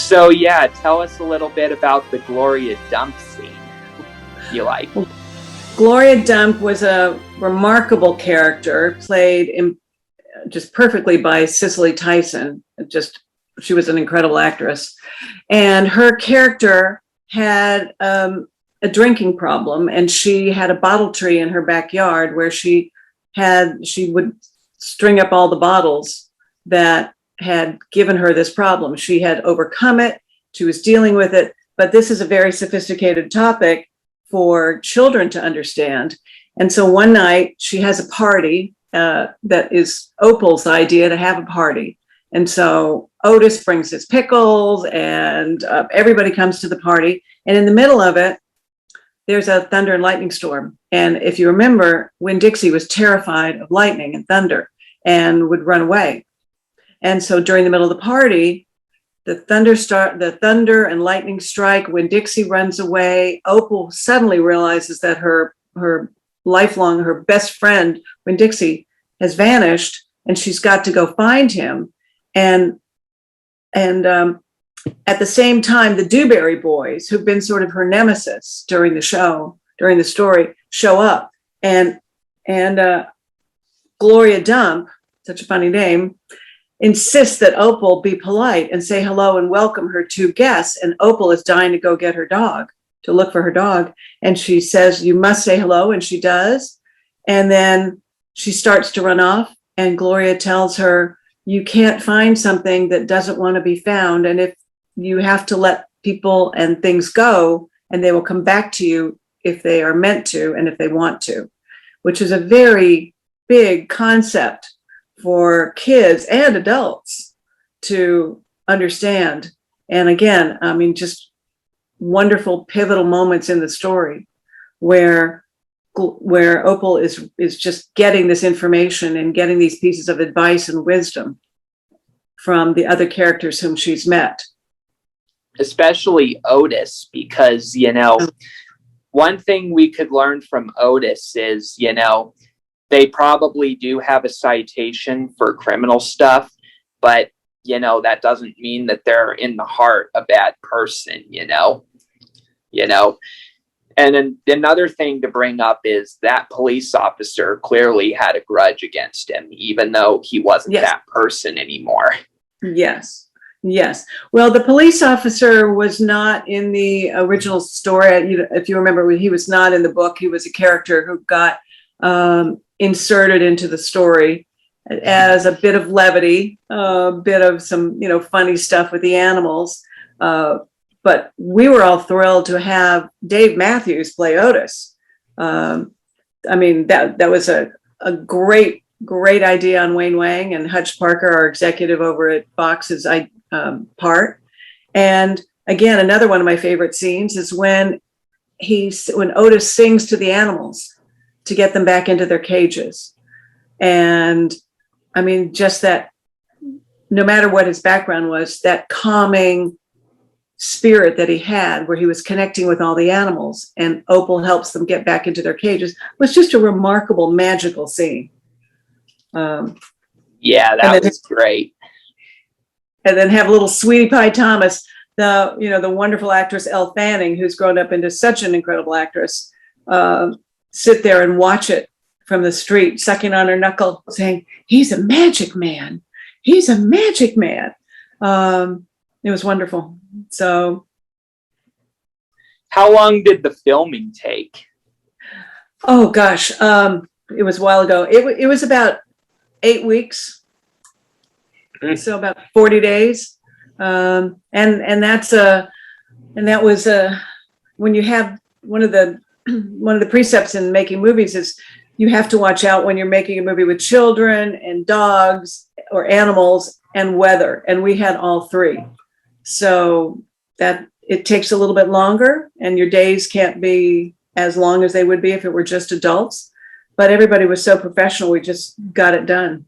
So yeah, tell us a little bit about the Gloria dump scene you like. Gloria Dump was a remarkable character, played just perfectly by Cicely Tyson. She was an incredible actress. And her character had a drinking problem, and she had a bottle tree in her backyard where she would string up all the bottles that had given her this problem. She had overcome it. She was dealing with it. But this is a very sophisticated topic for children to understand. And so one night she has a party that is Opal's idea to have a party. And so Otis brings his pickles and everybody comes to the party. And in the middle of it, there's a thunder and lightning storm. And if you remember, Winn Dixie was terrified of lightning and thunder and would run away. And so during the middle of the party, the thunder and lightning strike. Winn Dixie runs away. Opal suddenly realizes that her best friend, Winn Dixie, has vanished, and she's got to go find him. And at the same time, the Dewberry Boys, who've been sort of her nemesis during the story, show up. And Gloria Dump, such a funny name, insists that Opal be polite and say hello and welcome her two guests. And Opal is dying to go get her dog, to look for her dog. And she says, "You must say hello." And she does. And then she starts to run off. And Gloria tells her, "You can't find something that doesn't want to be found. And if you have to let people and things go, and they will come back to you if they are meant to and if they want to," which is a very big concept for kids and adults to understand. And again, I mean, just wonderful pivotal moments in the story where Opal is just getting this information and getting these pieces of advice and wisdom from the other characters whom she's met. Especially Otis, because, one thing we could learn from Otis is, they probably do have a citation for criminal stuff, but, that doesn't mean that they're in the heart a bad person, And then another thing to bring up is that police officer clearly had a grudge against him, even though he wasn't that person anymore. Yes. Well, the police officer was not in the original story. If you remember, he was not in the book. He was a character who got inserted into the story as a bit of levity, a bit of some, funny stuff with the animals. But we were all thrilled to have Dave Matthews play Otis. That was a great idea on Wayne Wang and Hutch Parker, our executive over at Fox's part. And again, another one of my favorite scenes is when Otis sings to the animals to get them back into their cages. And I mean, just that, no matter what his background was, that calming spirit that he had, where he was connecting with all the animals and Opal helps them get back into their cages, was just a remarkable, magical scene. That was great. And then have little Sweetie Pie Thomas, the wonderful actress Elle Fanning, who's grown up into such an incredible actress, sit there and watch it from the street, sucking on her knuckle, saying, "He's a magic man. He's a magic man." It was wonderful. So, how long did the filming take? Oh gosh, it was a while ago. It was about 8 weeks, so about 40 days, and that was when you have one of the precepts in making movies is you have to watch out when you're making a movie with children and dogs or animals and weather, and we had all three. So that it takes a little bit longer, and your days can't be as long as they would be if it were just adults. But everybody was so professional, we just got it done.